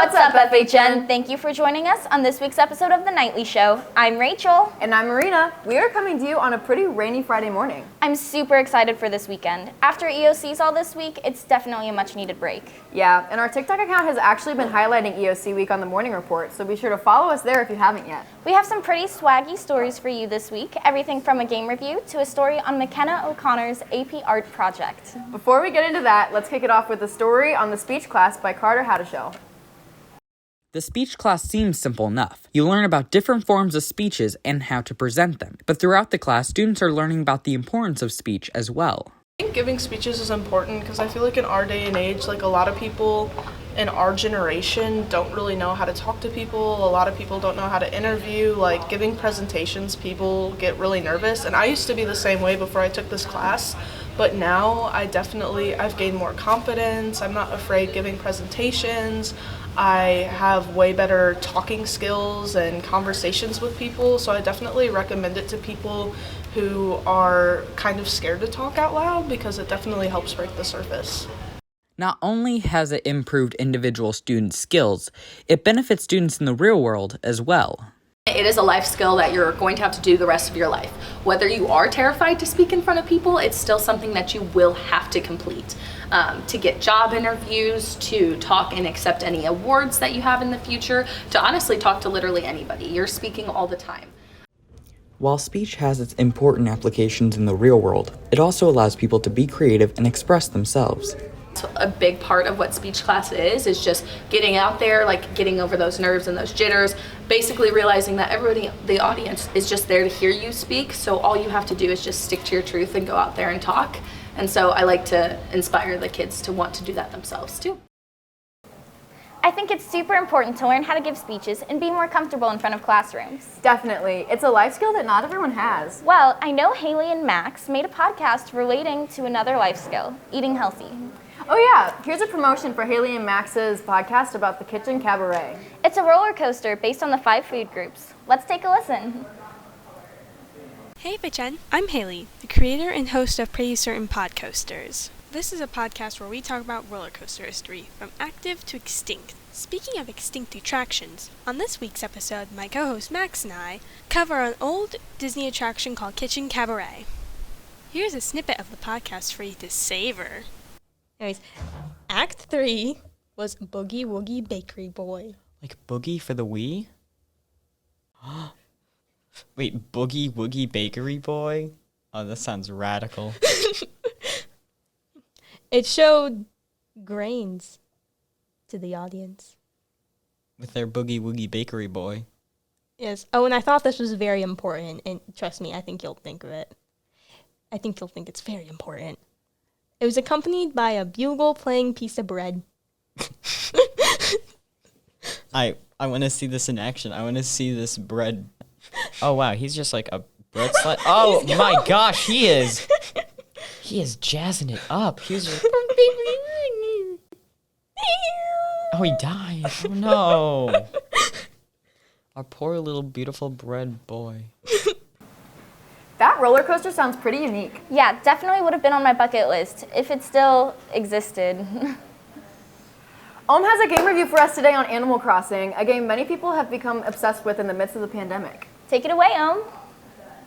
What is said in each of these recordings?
What's up, FHN? Thank you for joining us on this week's episode of The Nightly Show. I'm Rachel. And I'm Marina. We are coming to you on a pretty rainy Friday morning. I'm super excited for this weekend. After EOC's all this week, it's definitely a much-needed break. Yeah, and our TikTok account has actually been highlighting EOC week on the morning report, so be sure to follow us there if you haven't yet. We have some pretty swaggy stories for you this week, everything from a game review to a story on Mckenna O'Connor's AP Art project. Before we get into that, let's kick it off with a story on the speech class by Houdeshell. The speech class seems simple enough. You learn about different forms of speeches and how to present them. But throughout the class, students are learning about the importance of speech as well. I think giving speeches is important because I feel like in our day and age, like a lot of people in our generation don't really know how to talk to people. A lot of people don't know how to interview. Like giving presentations, people get really nervous. And I used to be the same way before I took this class. But now I've gained more confidence. I'm not afraid giving presentations. I have way better talking skills and conversations with people, so I definitely recommend it to people who are kind of scared to talk out loud because it definitely helps break the surface. Not only has it improved individual student skills, it benefits students in the real world as well. It is a life skill that you're going to have to do the rest of your life. Whether you are terrified to speak in front of people, it's still something that you will have to complete. To get job interviews, to talk and accept any awards that you have in the future, to honestly talk to literally anybody. You're speaking all the time. While speech has its important applications in the real world, it also allows people to be creative and express themselves. So a big part of what speech class is just getting out there, like getting over those nerves and those jitters, basically realizing that everybody, the audience, is just there to hear you speak, so all you have to do is just stick to your truth and go out there and talk. And so I like to inspire the kids to want to do that themselves too. I think it's super important to learn how to give speeches and be more comfortable in front of classrooms. Definitely. It's a life skill that not everyone has. Well, I know Hailey and Max made a podcast relating to another life skill, eating healthy. Oh yeah, here's a promotion for Hailey and Max's podcast about the kitchen cabaret. It's a roller coaster based on the 5 food groups. Let's take a listen. Hey FHN, I'm Hailey, the creator and host of Pretty Certain Podcoasters. This is a podcast where we talk about roller coaster history, from active to extinct. Speaking of extinct attractions, on this week's episode, my co-host Max and I cover an old Disney attraction called Kitchen Cabaret. Here's a snippet of the podcast for you to savor. Anyways, Act 3 was Boogie Woogie Bakery Boy. Like Boogie for the Wii? Wait, Boogie Woogie Bakery Boy? Oh, that sounds radical. It showed grains to the audience. With their Boogie Woogie Bakery Boy. Yes. Oh, and I thought this was very important, and trust me, I think you'll think of it. I think you'll think it's very important. It was accompanied by a bugle-playing piece of bread. I want to see this in action. I want to see this bread. Oh, wow, he's just like a bread slice. Oh, my gosh, he is jazzing it up. He's just... Oh, he died. Oh, no. Our poor little beautiful bread boy. That roller coaster sounds pretty unique. Yeah, definitely would have been on my bucket list if it still existed. Has a game review for us today on Animal Crossing, a game many people have become obsessed with in the midst of the pandemic. Take it away,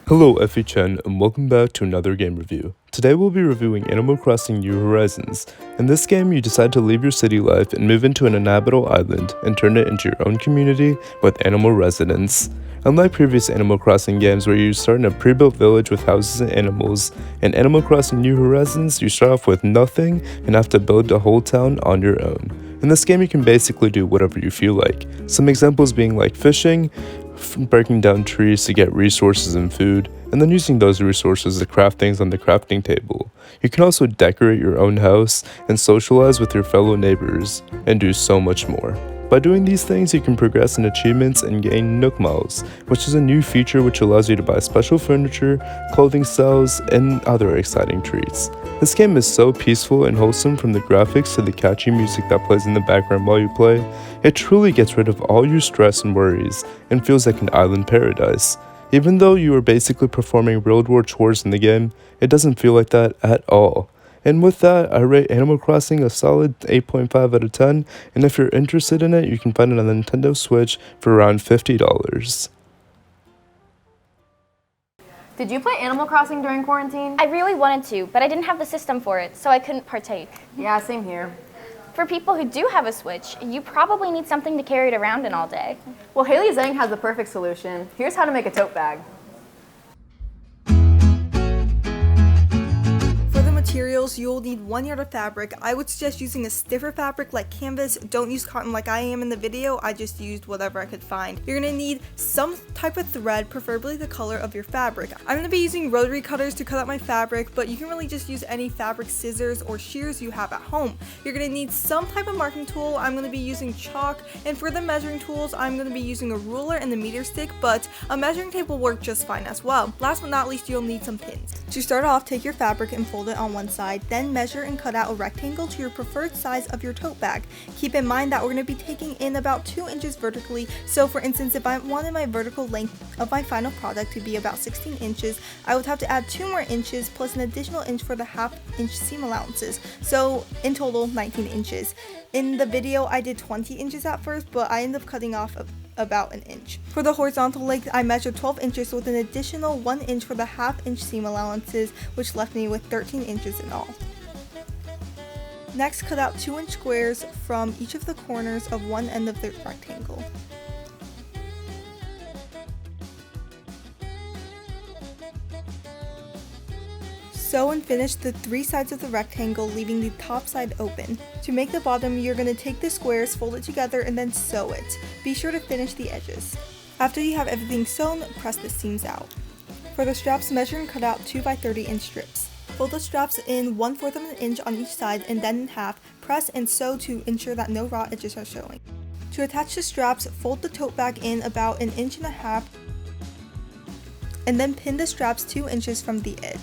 Hello FHN and welcome back to another game review. Today we'll be reviewing Animal Crossing New Horizons. In this game you decide to leave your city life and move into an inhabitable island and turn it into your own community with animal residents. Unlike previous Animal Crossing games where you start in a pre-built village with houses and animals, in Animal Crossing New Horizons you start off with nothing and have to build a whole town on your own. In this game you can basically do whatever you feel like. Some examples being like fishing, breaking down trees to get resources and food, and then using those resources to craft things on the crafting table. You can also decorate your own house and socialize with your fellow neighbors, and do so much more. By doing these things, you can progress in achievements and gain Nook Miles, which is a new feature which allows you to buy special furniture, clothing styles, and other exciting treats. This game is so peaceful and wholesome, from the graphics to the catchy music that plays in the background while you play. It truly gets rid of all your stress and worries, and feels like an island paradise. Even though you are basically performing World War chores in the game, it doesn't feel like that at all. And with that, I rate Animal Crossing a solid 8.5 out of 10, and if you're interested in it, you can find it on the Nintendo Switch for around $50. Did you play Animal Crossing during quarantine? I really wanted to, but I didn't have the system for it, so I couldn't partake. Yeah, same here. For people who do have a Switch, you probably need something to carry it around in all day. Well, Hailey Zhang has the perfect solution. Here's how to make a tote bag. Materials, you'll need 1 yard of fabric. I would suggest using a stiffer fabric like canvas. Don't use cotton like I am in the video. I just used whatever I could find. You're gonna need some type of thread, preferably the color of your fabric. I'm gonna be using rotary cutters to cut out my fabric, but you can really just use any fabric scissors or shears you have at home. You're gonna need some type of marking tool. I'm gonna be using chalk, and for the measuring tools, I'm gonna be using a ruler and the meter stick, but a measuring tape will work just fine as well. Last but not least, you'll need some pins. To start off, take your fabric and fold it on one side, then measure and cut out a rectangle to your preferred size of your tote bag. Keep in mind that we're going to be taking in about 2 inches vertically, so for instance, if I wanted my vertical length of my final product to be about 16 inches, I would have to add 2 more inches plus an additional inch for the half-inch seam allowances, so in total 19 inches. In the video, I did 20 inches at first, but I ended up cutting off about an inch. For the horizontal length, I measured 12 inches with an additional 1 inch for the half-inch seam allowances, which left me with 13 inches in all. Next, cut out 2-inch squares from each of the corners of one end of the rectangle. Sew and finish the 3 sides of the rectangle, leaving the top side open. To make the bottom, you're going to take the squares, fold it together, and then sew it. Be sure to finish the edges. After you have everything sewn, press the seams out. For the straps, measure and cut out 2 by 30 inch strips. Fold the straps in 1/4 of an inch on each side and then in half. Press and sew to ensure that no raw edges are showing. To attach the straps, fold the tote bag in about 1.5 inches and then pin the straps 2 inches from the edge.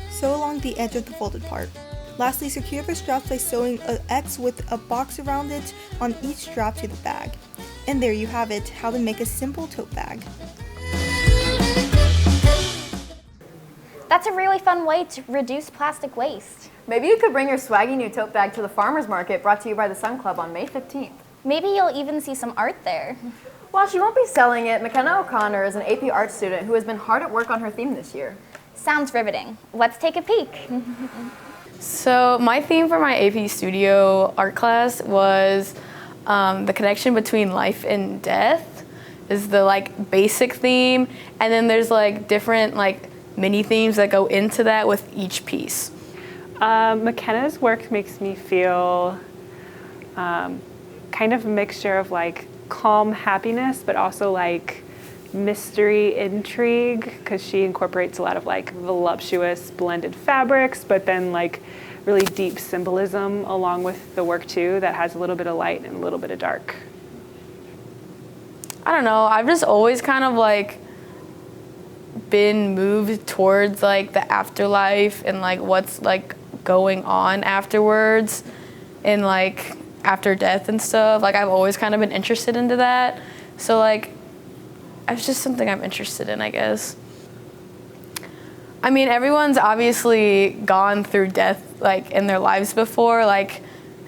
Sew along the edge of the folded part. Lastly, secure the straps by sewing an X with a box around it on each strap to the bag. And there you have it, how to make a simple tote bag. That's a really fun way to reduce plastic waste. Maybe you could bring your swaggy new tote bag to the farmer's market brought to you by the Sun Club on May 15th. Maybe you'll even see some art there. While she won't be selling it, Mckenna O'Connor is an AP art student who has been hard at work on her theme this year. Sounds riveting. Let's take a peek. So my theme for my AP Studio art class was the connection between life and death is the basic theme, and then there's different mini themes that go into that with each piece. McKenna's work makes me feel kind of a mixture of calm happiness, but also mystery intrigue, because she incorporates a lot of voluptuous blended fabrics, but then really deep symbolism along with the work too that has a little bit of light and a little bit of dark. I don't know, I've just always kind of been moved towards the afterlife and what's going on afterwards and after death and stuff. I've always kind of been interested into that, so it's just something I'm interested in, I guess. I mean, everyone's obviously gone through death in their lives before,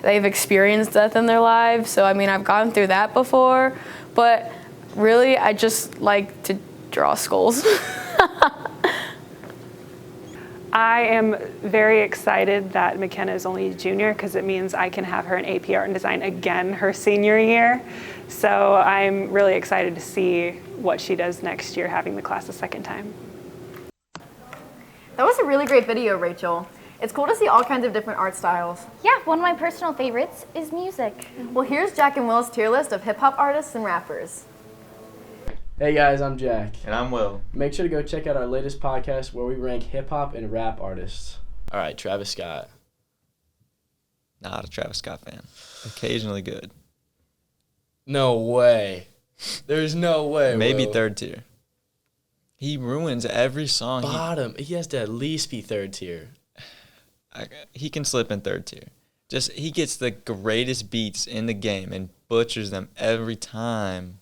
they've experienced death in their lives, so I mean, I've gone through that before, but really I just like to draw skulls. I am very excited that McKenna is only a junior because it means I can have her in AP Art and Design again her senior year. So I'm really excited to see what she does next year having the class a second time. That was a really great video, Rachel. It's cool to see all kinds of different art styles. Yeah, one of my personal favorites is music. Well, here's Jack and Will's tier list of hip-hop artists and rappers. Hey guys, I'm Jack. And I'm Will. Make sure to go check out our latest podcast where we rank hip-hop and rap artists. All right, Travis Scott. Not a Travis Scott fan. Occasionally good. No way. There's no way, Maybe Will. third tier. He ruins every song. Bottom. He has to at least be third tier. He can slip in third tier. He gets the greatest beats in the game, and butchers them every time.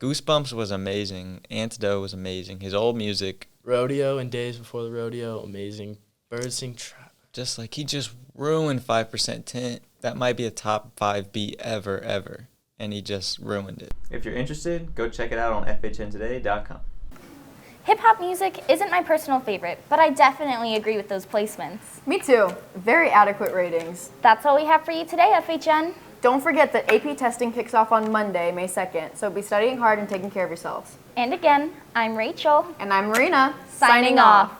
Goosebumps was amazing. Antidote was amazing. His old music. Rodeo and Days Before the Rodeo, amazing. Birds Sing Trap. Just like he just ruined 5% Tint. That might be a top 5 beat ever. And he just ruined it. If you're interested, go check it out on FHNtoday.com. Hip-hop music isn't my personal favorite, but I definitely agree with those placements. Me too. Very adequate ratings. That's all we have for you today, FHN. Don't forget that AP testing kicks off on Monday, May 2nd, so be studying hard and taking care of yourselves. And again, I'm Rachel. And I'm Marina. Signing off.